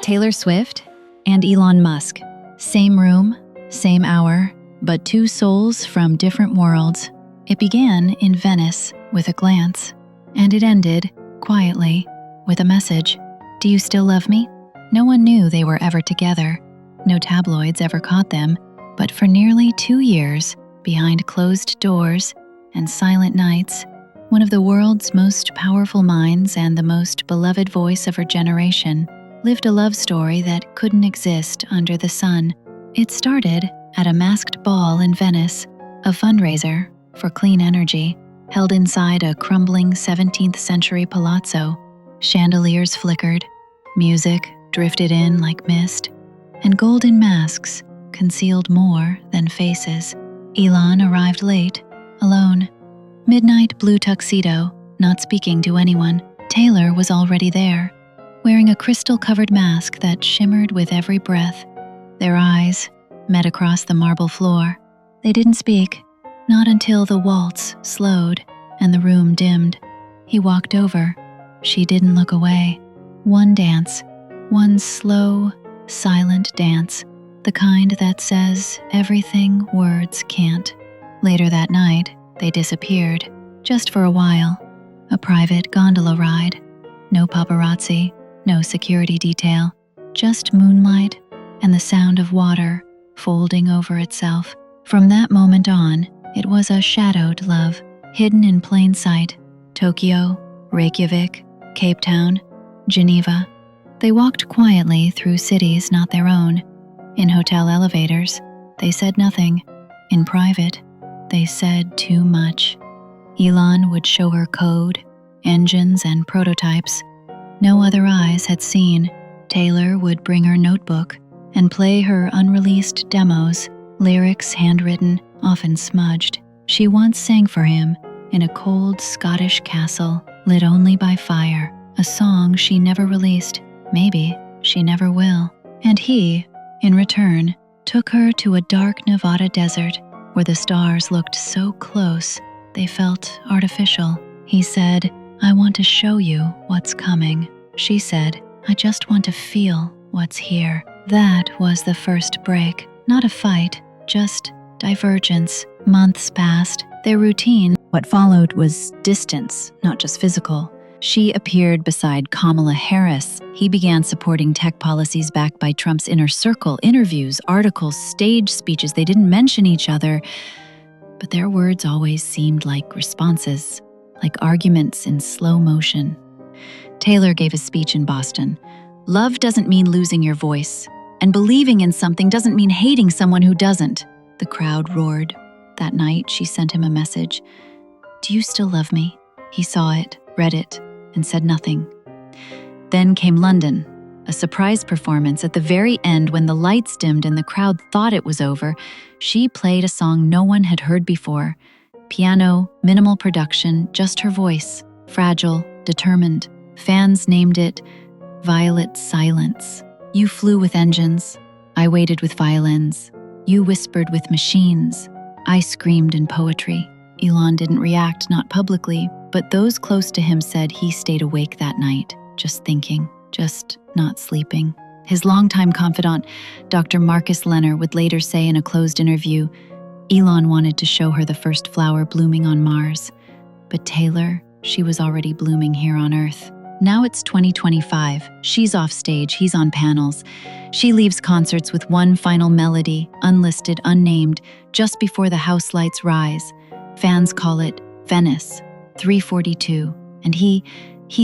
Taylor Swift and Elon Musk. Same room, same hour, but two souls from different worlds. It began in Venice with a glance, and it ended, quietly, with a message. Do you still love me? No one knew they were ever together. No tabloids ever caught them, but for nearly 2 years, behind closed doors and silent nights, one of the world's most powerful minds and the most beloved voice of her generation lived a love story that couldn't exist under the sun. It started at a masked ball in Venice, a fundraiser for clean energy, held inside a crumbling 17th century palazzo. Chandeliers flickered, music drifted in like mist, and golden masks concealed more than faces. Elon arrived late, alone. Midnight blue tuxedo, not speaking to anyone. Taylor was already there, wearing a crystal-covered mask that shimmered with every breath. Their eyes met across the marble floor. They didn't speak, not until the waltz slowed and the room dimmed. He walked over. She didn't look away. One dance, one slow, silent dance, the kind that says everything words can't. Later that night, they disappeared, just for a while. A private gondola ride. No paparazzi, no security detail, just moonlight and the sound of water folding over itself. From that moment on, it was a shadowed love, hidden in plain sight. Tokyo, Reykjavik, Cape Town, Geneva. They walked quietly through cities not their own. In hotel elevators, they said nothing. In private, they said too much. Elon would show her code, engines, and prototypes no other eyes had seen. Taylor would bring her notebook and play her unreleased demos, lyrics handwritten, often smudged. She once sang for him in a cold Scottish castle, lit only by fire, a song she never released. Maybe she never will. And he, in return, took her to a dark Nevada desert where the stars looked so close they felt artificial. He said, I want to show you what's coming. She said, I just want to feel what's here. That was the first break. Not a fight, just divergence. Months passed, their routine. What followed was distance, not just physical. She appeared beside Kamala Harris. He began supporting tech policies backed by Trump's inner circle, interviews, articles, stage speeches. They didn't mention each other, but their words always seemed like responses, like arguments in slow motion. Taylor gave a speech in Boston. Love doesn't mean losing your voice, and believing in something doesn't mean hating someone who doesn't. The crowd roared. That night, she sent him a message. Do you still love me? He saw it, read it, and said nothing. Then came London, a surprise performance. At the very end, when the lights dimmed and the crowd thought it was over, she played a song no one had heard before. Piano, minimal production, just her voice, fragile, determined. Fans named it Violet Silence. You flew with engines, I waited with violins. You whispered with machines, I screamed in poetry. Elon didn't react, not publicly, but those close to him said he stayed awake that night, just thinking, just not sleeping. His longtime confidant, Dr. Marcus Lehner, would later say in a closed interview, Elon wanted to show her the first flower blooming on Mars. But Taylor, she was already blooming here on Earth. Now it's 2025. She's off stage, he's on panels. She leaves concerts with one final melody, unlisted, unnamed, just before the house lights rise. Fans call it Venice, 3:42, and he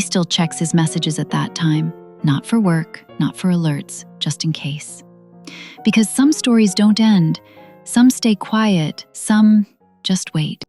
still checks his messages at that time. Not for work, not for alerts, just in case. Because some stories don't end, some stay quiet, some just wait.